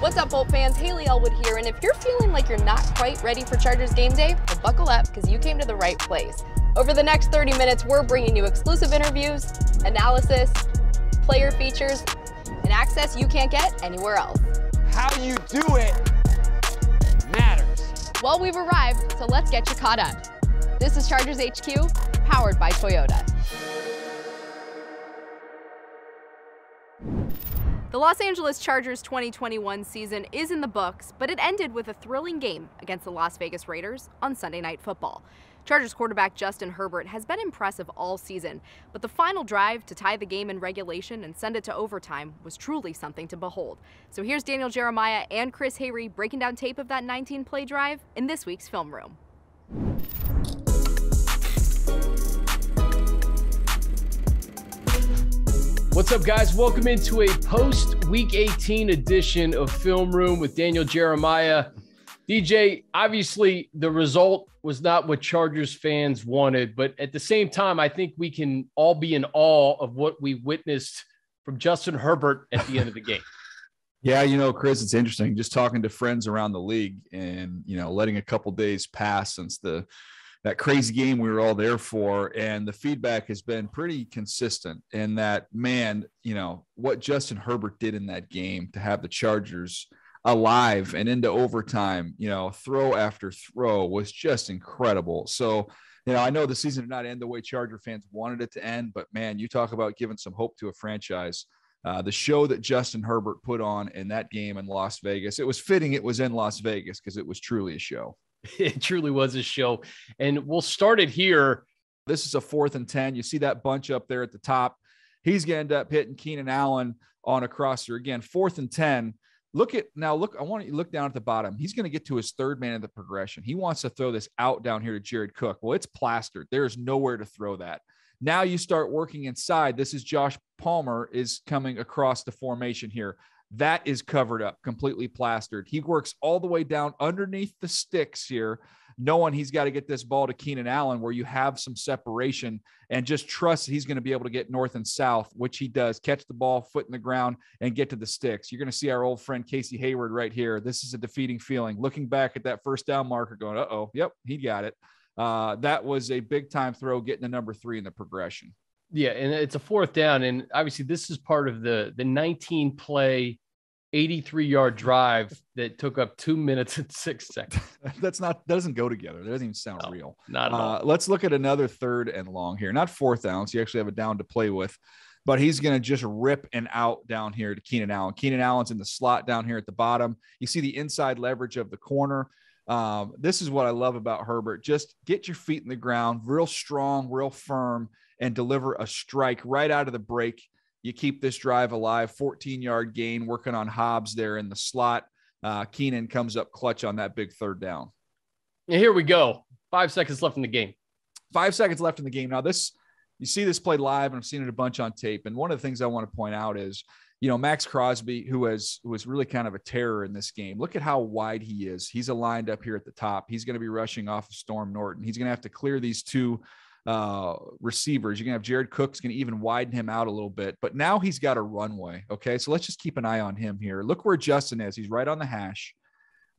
What's up, Bolt fans? Haley Elwood here, and if you're feeling like you're not quite ready for Chargers game day, well, buckle up, because you came to the right place. Over the next 30 minutes, we're bringing you exclusive interviews, analysis, player features, and access you can't get anywhere else. How you do it matters. Well, we've arrived, so let's get you caught up. This is Chargers HQ, powered by Toyota. The Los Angeles Chargers 2021 season is in the books, but it ended with a thrilling game against the Las Vegas Raiders on Sunday Night Football. Chargers quarterback Justin Herbert has been impressive all season, but the final drive to tie the game in regulation and send it to overtime was truly something to behold. So here's Daniel Jeremiah and Chris Hayre breaking down tape of that 19-play drive in this week's Film Room. What's up, guys? Welcome into a post-Week 18 edition of Film Room with Daniel Jeremiah. DJ, obviously the result was not what Chargers fans wanted, but at the same time, I think we can all be in awe of what we witnessed from Justin Herbert at the end of the game. Yeah, Chris, it's interesting just talking to friends around the league and, letting a couple days pass since that crazy game we were all there for. And the feedback has been pretty consistent in that, man, what Justin Herbert did in that game to have the Chargers alive and into overtime, throw after throw was just incredible. So, I know the season did not end the way Charger fans wanted it to end, but man, you talk about giving some hope to a franchise. The show that Justin Herbert put on in that game in Las Vegas, it was fitting it was in Las Vegas because it was truly a show. It truly was a show. And we'll start it here. This is a 4th and 10. You see that bunch up there at the top. He's going to end up hitting Keenan Allen on a crosser. Again, 4th and 10. Look, I want you to look down at the bottom. He's going to get to his third man of the progression. He wants to throw this out down here to Jared Cook. Well, it's plastered. There's nowhere to throw that. Now you start working inside. This is Josh Palmer is coming across the formation here. That is covered up, completely plastered. He works all the way down underneath the sticks here, knowing he's got to get this ball to Keenan Allen where you have some separation and just trust he's going to be able to get north and south, which he does. Catch the ball, foot in the ground, and get to the sticks. You're going to see our old friend Casey Hayward right here. This is a defeating feeling. Looking back at that first down marker going, uh-oh, yep, he got it. That was a big-time throw getting to number 3 in the progression. Yeah, and it's a 4th down, and obviously this is part of the 19-play, 83-yard drive that took up 2 minutes and 6 seconds. That doesn't go together. That doesn't even sound real. Not at all. Let's look at another 3rd and long here. Not 4th down, so you actually have a down to play with, but he's going to just rip and out down here to Keenan Allen. Keenan Allen's in the slot down here at the bottom. You see the inside leverage of the corner. This is what I love about Herbert. Just get your feet in the ground, real strong, real firm, and deliver a strike right out of the break. You keep this drive alive, 14-yard gain, working on Hobbs there in the slot. Keenan comes up clutch on that big 3rd down. And here we go. 5 seconds left in the game. 5 seconds left in the game. Now, you see this play live, and I've seen it a bunch on tape. And one of the things I want to point out is, Max Crosby, who was really kind of a terror in this game. Look at how wide he is. He's aligned up here at the top. He's going to be rushing off of Storm Norton. He's going to have to clear these 2 receivers. You're gonna have Jared Cook's gonna even widen him out a little bit, but now he's got a runway. Okay, so let's just keep an eye on him here. Look where Justin is. He's right on the hash,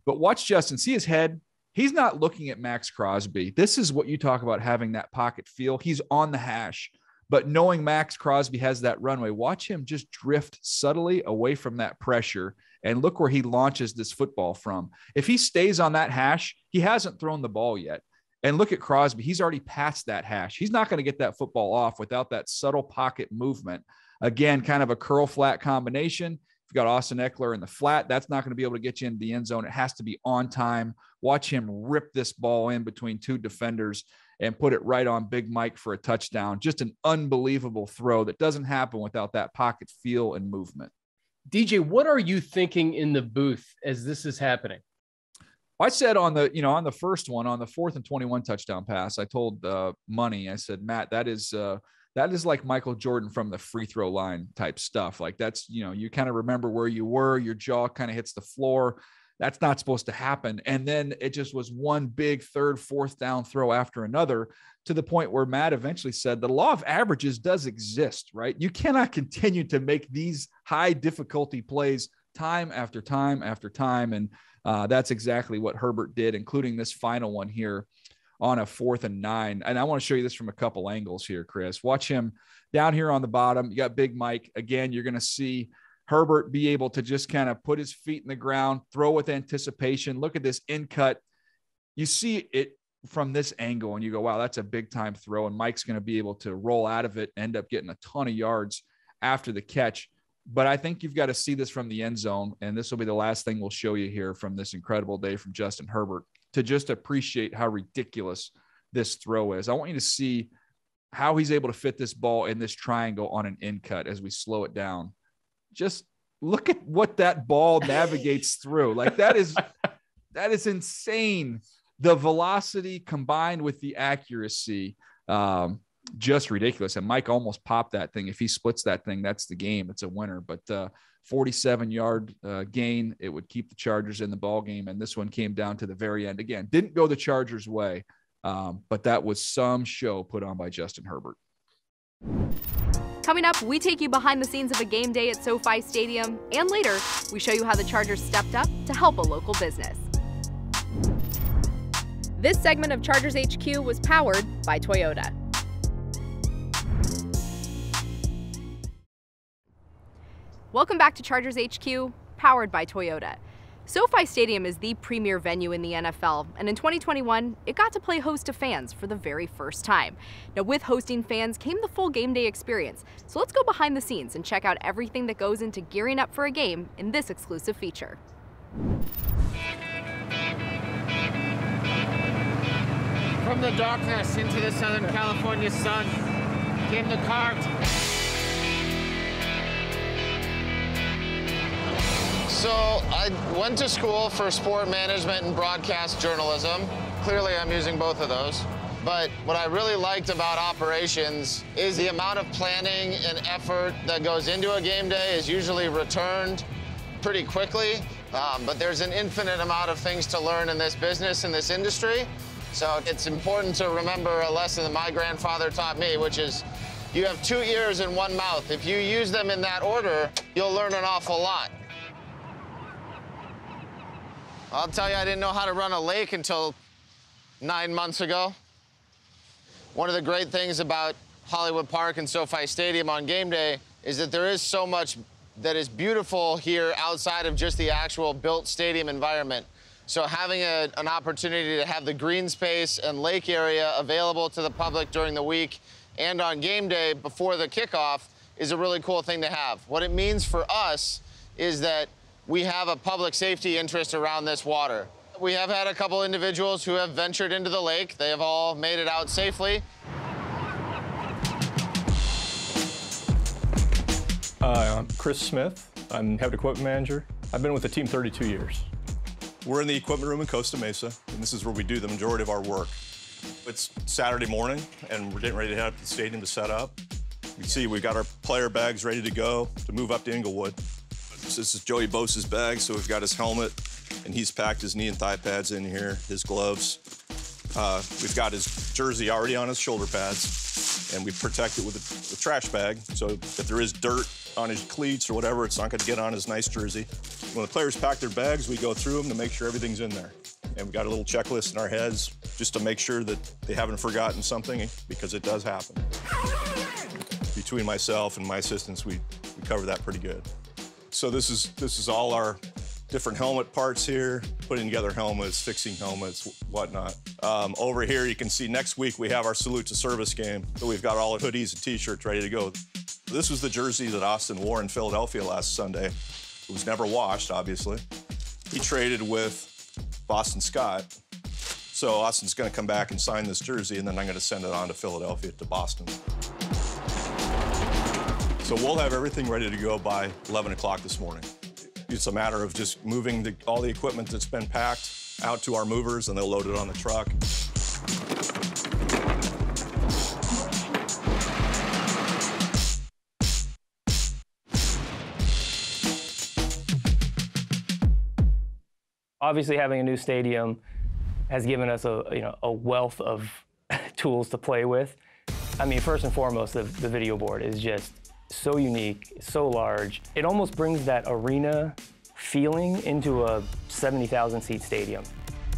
but watch Justin. See his head. He's not looking at Max Crosby. This is what you talk about having that pocket feel. He's on the hash, but knowing Max Crosby has that runway, watch him just drift subtly away from that pressure, and look where he launches this football from. If he stays on that hash, he hasn't thrown the ball yet. And look at Crosby. He's already passed that hash. He's not going to get that football off without that subtle pocket movement. Again, kind of a curl flat combination. If you've got Austin Eckler in the flat, that's not going to be able to get you into the end zone. It has to be on time. Watch him rip this ball in between 2 defenders and put it right on Big Mike for a touchdown. Just an unbelievable throw that doesn't happen without that pocket feel and movement. DJ, what are you thinking in the booth as this is happening? I said on the first one, on the 4th and 21 touchdown pass, I told Money, I said, Matt, that is like Michael Jordan from the free throw line type stuff. Like that's, you kind of remember where you were, your jaw kind of hits the floor. That's not supposed to happen. And then it just was one big 3rd, 4th down throw after another, to the point where Matt eventually said the law of averages does exist, right? You cannot continue to make these high difficulty plays time after time after time. And that's exactly what Herbert did, including this final one here on a 4th and 9. And I want to show you this from a couple angles here, Chris. Watch him down here on the bottom. You got Big Mike. Again, you're going to see Herbert be able to just kind of put his feet in the ground, throw with anticipation. Look at this in cut. You see it from this angle and you go, wow, that's a big time throw. And Mike's going to be able to roll out of it, end up getting a ton of yards after the catch. But I think you've got to see this from the end zone. And this will be the last thing we'll show you here from this incredible day from Justin Herbert, to just appreciate how ridiculous this throw is. I want you to see how he's able to fit this ball in this triangle on an in cut as we slow it down. Just look at what that ball navigates through. Like that is insane. The velocity combined with the accuracy, just ridiculous. And Mike almost popped that thing. If he splits that thing, that's the game. It's a winner. But 47-yard gain, it would keep the Chargers in the ball game. And this one came down to the very end. Again, didn't go the Chargers' way, but that was some show put on by Justin Herbert. Coming up, we take you behind the scenes of a game day at SoFi Stadium, and later, we show you how the Chargers stepped up to help a local business. This segment of Chargers HQ was powered by Toyota. Welcome back to Chargers HQ, powered by Toyota. SoFi Stadium is the premier venue in the NFL, and in 2021, it got to play host to fans for the very first time. Now, with hosting fans came the full game day experience, so let's go behind the scenes and check out everything that goes into gearing up for a game in this exclusive feature. From the darkness into the Southern California sun came the cart. So I went to school for sport management and broadcast journalism. Clearly I'm using both of those. But what I really liked about operations is the amount of planning and effort that goes into a game day is usually returned pretty quickly. But there's an infinite amount of things to learn in this business, in this industry. So it's important to remember a lesson that my grandfather taught me, which is you have 2 ears and 1 mouth. If you use them in that order, you'll learn an awful lot. I'll tell you, I didn't know how to run a lake until 9 months ago. One of the great things about Hollywood Park and SoFi Stadium on game day is that there is so much that is beautiful here outside of just the actual built stadium environment. So having an opportunity to have the green space and lake area available to the public during the week and on game day before the kickoff is a really cool thing to have. What it means for us is that we have a public safety interest around this water. We have had a couple individuals who have ventured into the lake. They have all made it out safely. I'm Chris Smith. I'm head equipment manager. I've been with the team 32 years. We're in the equipment room in Costa Mesa, and this is where we do the majority of our work. It's Saturday morning, and we're getting ready to head up to the stadium to set up. You can see we've got our player bags ready to go to move up to Inglewood. This is Joey Bosa's bag, so we've got his helmet, and he's packed his knee and thigh pads in here, his gloves. We've got his jersey already on his shoulder pads, and we protect it with a trash bag, so if there is dirt on his cleats or whatever, it's not going to get on his nice jersey. When the players pack their bags, we go through them to make sure everything's in there. And we've got a little checklist in our heads just to make sure that they haven't forgotten something, because it does happen. Between myself and my assistants, we cover that pretty good. So this is all our different helmet parts here, putting together helmets, fixing helmets, whatnot. Over here, you can see next week we have our Salute to Service game. So we've got all the hoodies and t-shirts ready to go. This was the jersey that Austin wore in Philadelphia last Sunday. It was never washed, obviously. He traded with Boston Scott. So Austin's gonna come back and sign this jersey, and then I'm gonna send it on to Philadelphia, to Boston. So we'll have everything ready to go by 11 o'clock this morning. It's a matter of just moving all the equipment that's been packed out to our movers, and they'll load it on the truck. Obviously, having a new stadium has given us a wealth of tools to play with. I mean, first and foremost, the video board is just so unique, so large. It almost brings that arena feeling into a 70,000 seat stadium.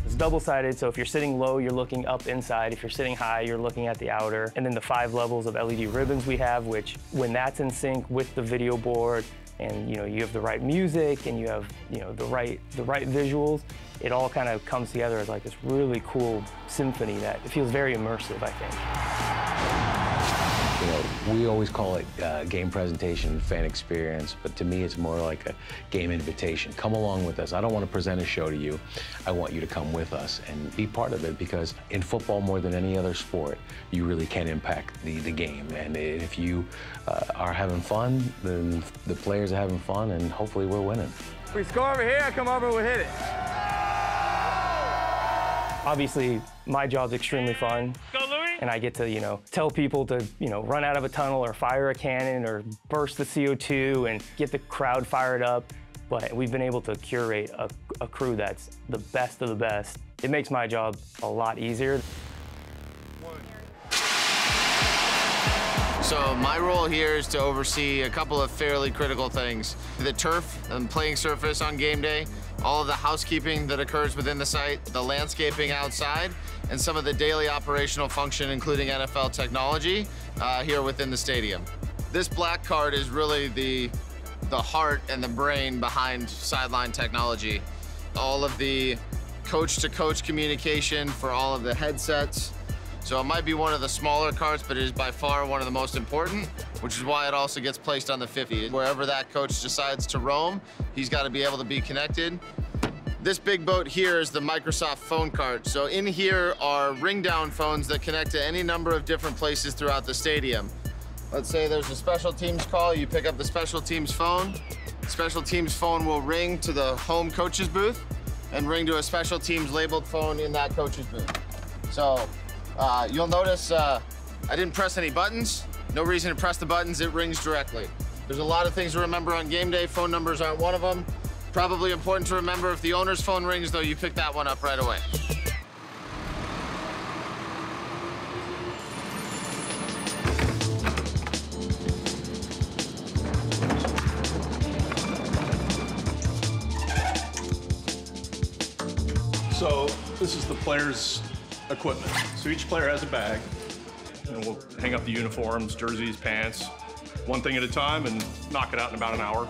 It's double-sided, so if you're sitting low, you're looking up inside. If you're sitting high, you're looking at the outer. And then the 5 levels of LED ribbons we have, which when that's in sync with the video board, and you have the right music and you have the right visuals, it all kind of comes together as like this really cool symphony that it feels very immersive, I think. We always call it game presentation, fan experience, but to me it's more like a game invitation. Come along with us. I don't want to present a show to you. I want you to come with us and be part of it, because in football, more than any other sport, you really can impact the game. And if you are having fun, then the players are having fun, and hopefully we're winning. We score over here, come over, we'll hit it. Obviously, my job's extremely fun. Go, Louis! And I get to, tell people to, run out of a tunnel or fire a cannon or burst the CO2 and get the crowd fired up. But we've been able to curate a crew that's the best of the best. It makes my job a lot easier. So my role here is to oversee a couple of fairly critical things. The turf and playing surface on game day, all of the housekeeping that occurs within the site, the landscaping outside, and some of the daily operational function, including NFL technology, here within the stadium. This black card is really the heart and the brain behind sideline technology. All of the coach-to-coach communication for all of the headsets. So it might be one of the smaller carts, but it is by far one of the most important, which is why it also gets placed on the 50. Wherever that coach decides to roam, he's got to be able to be connected. This big boat here is the Microsoft phone cart. So in here are ring-down phones that connect to any number of different places throughout the stadium. Let's say there's a special teams call, you pick up the special teams phone. Special teams phone will ring to the home coach's booth and ring to a special teams labeled phone in that coach's booth. So you'll notice I didn't press any buttons. No reason to press the buttons, it rings directly. There's a lot of things to remember on game day. Phone numbers aren't one of them. Probably important to remember, if the owner's phone rings, though, you pick that one up right away. So this is the players' equipment. So each player has a bag, and we'll hang up the uniforms, jerseys, pants, one thing at a time, and knock it out in about an hour.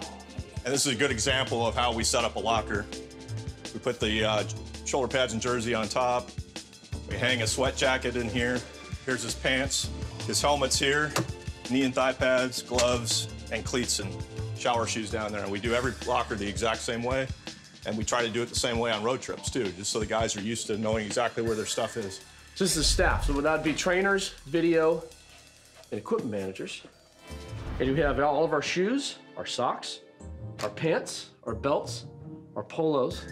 And this is a good example of how we set up a locker. We put the shoulder pads and jersey on top. We hang a sweat jacket in here. Here's his pants. His helmet's here, knee and thigh pads, gloves, and cleats and shower shoes down there. And we do every locker the exact same way. And we try to do it the same way on road trips, too, just so the guys are used to knowing exactly where their stuff is. So this is staff. So that'd be trainers, video, and equipment managers. And we have all of our shoes, our socks, our pants, our belts, our polos,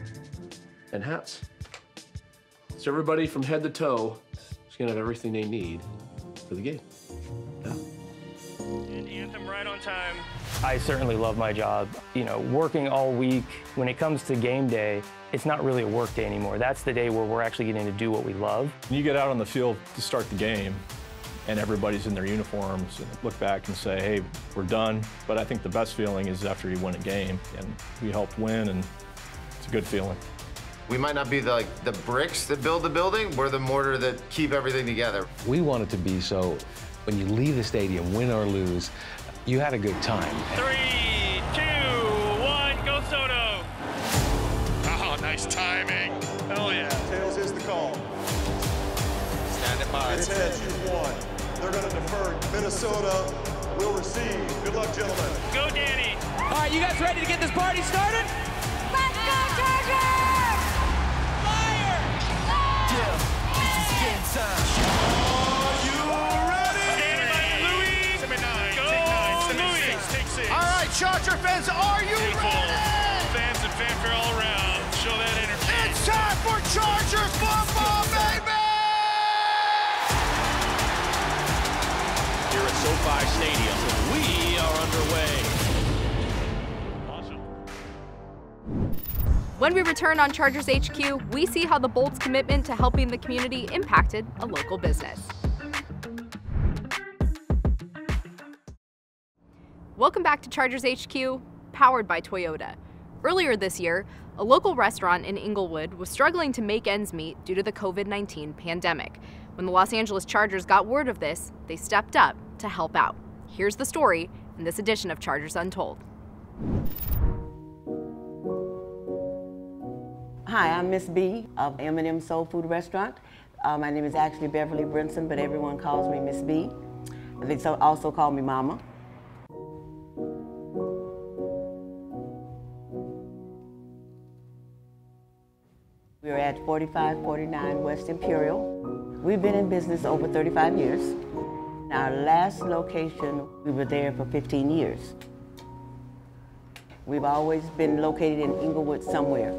and hats. So everybody from head to toe is gonna have everything they need for the game. Yeah. And anthem right on time. I certainly love my job. Working all week, when it comes to game day, it's not really a work day anymore. That's the day where we're actually getting to do what we love. When you get out on the field to start the game, and everybody's in their uniforms, and look back and say, hey, we're done. But I think the best feeling is after you win a game, and we helped win, and it's a good feeling. We might not be the bricks that build the building, we're the mortar that keep everything together. We want it to be so when you leave the stadium, win or lose, you had a good time. 3, 2, 1, go Soto! Oh, nice timing. Hell yeah. Tails is the call. Stand it by. It's heads, you've won. They're going to defer. Minnesota will receive. Good luck, gentlemen. Go, Danny. All right, you guys ready to get this party started? Let's go, Chargers! Fire! Yeah, this is game time. Are you ready? Stand by, Louis. 7-9. Go, take 9. 7-6. Take 6. All right, Charger fans, are you Take ready? Fans and fanfare all around. Show that energy. It's time for Chargers football, baby! Here at SoFi Stadium, we are underway. Awesome. When we return on Chargers HQ, we see how the Bolts' commitment to helping the community impacted a local business. Welcome back to Chargers HQ, powered by Toyota. Earlier this year, a local restaurant in Inglewood was struggling to make ends meet due to the COVID-19 pandemic. When the Los Angeles Chargers got word of this, they stepped up to help out. Here's the story in this edition of Chargers Untold. Hi, I'm Miss B of M&M Soul Food Restaurant. My name is actually Beverly Brinson, but everyone calls me Miss B. They also call me Mama. We're at 4549 West Imperial. We've been in business over 35 years. Our last location, we were there for 15 years. We've always been located in Inglewood somewhere.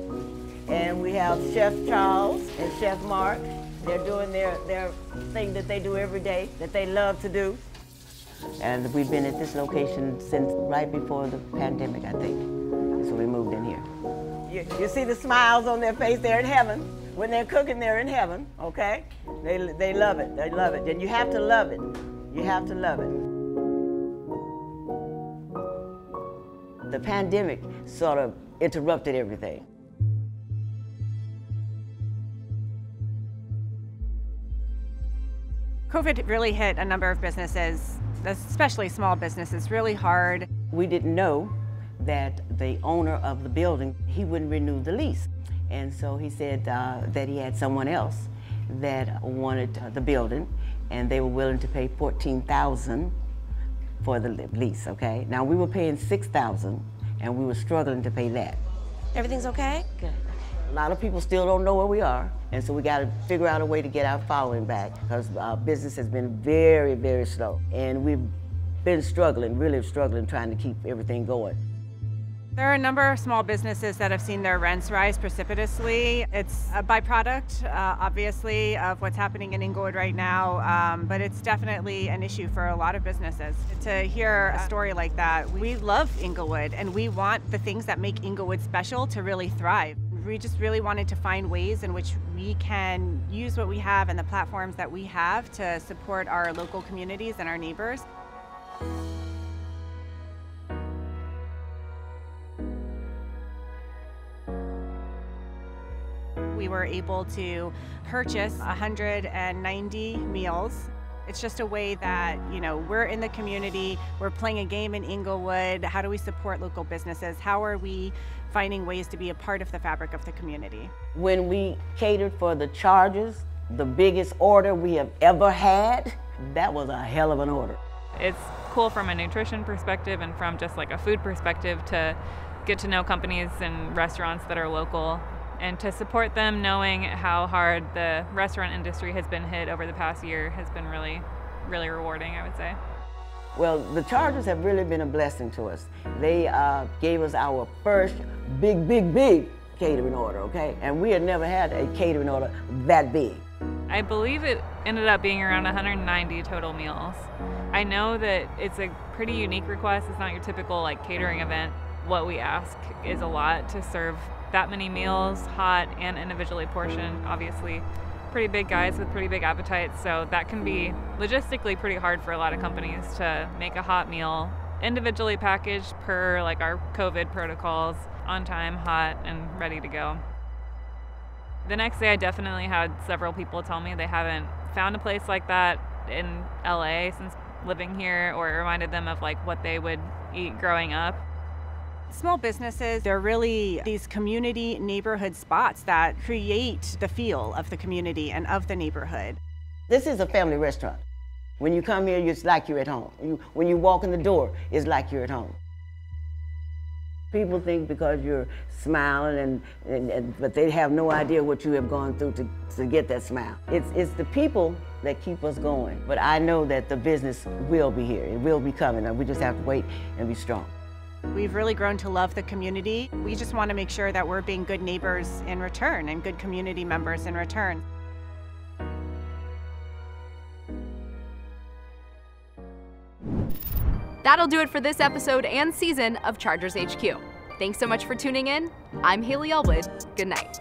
And we have Chef Charles and Chef Mark. They're doing their thing that they do every day, that they love to do. And we've been at this location since right before the pandemic, I think. So we moved in here. You see the smiles on their face, they're in heaven. When they're cooking, they're in heaven, okay? They love it, they love it. And you have to love it. You have to love it. The pandemic sort of interrupted everything. COVID really hit a number of businesses, especially small businesses, really hard. We didn't know that the owner of the building, he wouldn't renew the lease. And so he said that he had someone else that wanted the building, and they were willing to pay $14,000 for the lease, okay? Now we were paying $6,000, and we were struggling to pay that. Everything's okay? Good. A lot of people still don't know where we are, and so we got to figure out a way to get our following back, because our business has been very, very slow. And we've been struggling, really struggling, trying to keep everything going. There are a number of small businesses that have seen their rents rise precipitously. It's a byproduct, obviously, of what's happening in Inglewood right now, but it's definitely an issue for a lot of businesses. To hear a story like that, we love Inglewood, and we want the things that make Inglewood special to really thrive. We just really wanted to find ways in which we can use what we have and the platforms that we have to support our local communities and our neighbors. We were able to purchase 190 meals. It's just a way that, you know, we're in the community, we're playing a game in Inglewood. How do we support local businesses? How are we finding ways to be a part of the fabric of the community? When we catered for the Chargers, the biggest order we have ever had, that was a hell of an order. It's cool from a nutrition perspective and from just like a food perspective to get to know companies and restaurants that are local, and to support them, knowing how hard the restaurant industry has been hit over the past year has been really, really rewarding, I would say. Well, the Chargers have really been a blessing to us. They gave us our first big catering order, okay? And we had never had a catering order that big. I believe it ended up being around 190 total meals. I know that it's a pretty unique request. It's not your typical like catering event. What we ask is a lot to serve that many meals, hot and individually portioned. Obviously, pretty big guys with pretty big appetites, so that can be logistically pretty hard for a lot of companies to make a hot meal individually packaged per like our COVID protocols, on time, hot, and ready to go. The next day, I definitely had several people tell me they haven't found a place like that in LA since living here, or it reminded them of like what they would eat growing up. Small businesses, they're really these community neighborhood spots that create the feel of the community and of the neighborhood. This is a family restaurant. When you come here, it's like you're at home. When you walk in the door, it's like you're at home. People think because you're smiling, but they have no idea what you have gone through to get that smile. It's the people that keep us going. But I know that the business will be here. It will be coming. We just have to wait and be strong. We've really grown to love the community. We just want to make sure that we're being good neighbors in return and good community members in return. That'll do it for this episode and season of Chargers HQ. Thanks so much for tuning in. I'm Haley Elwood. Good night.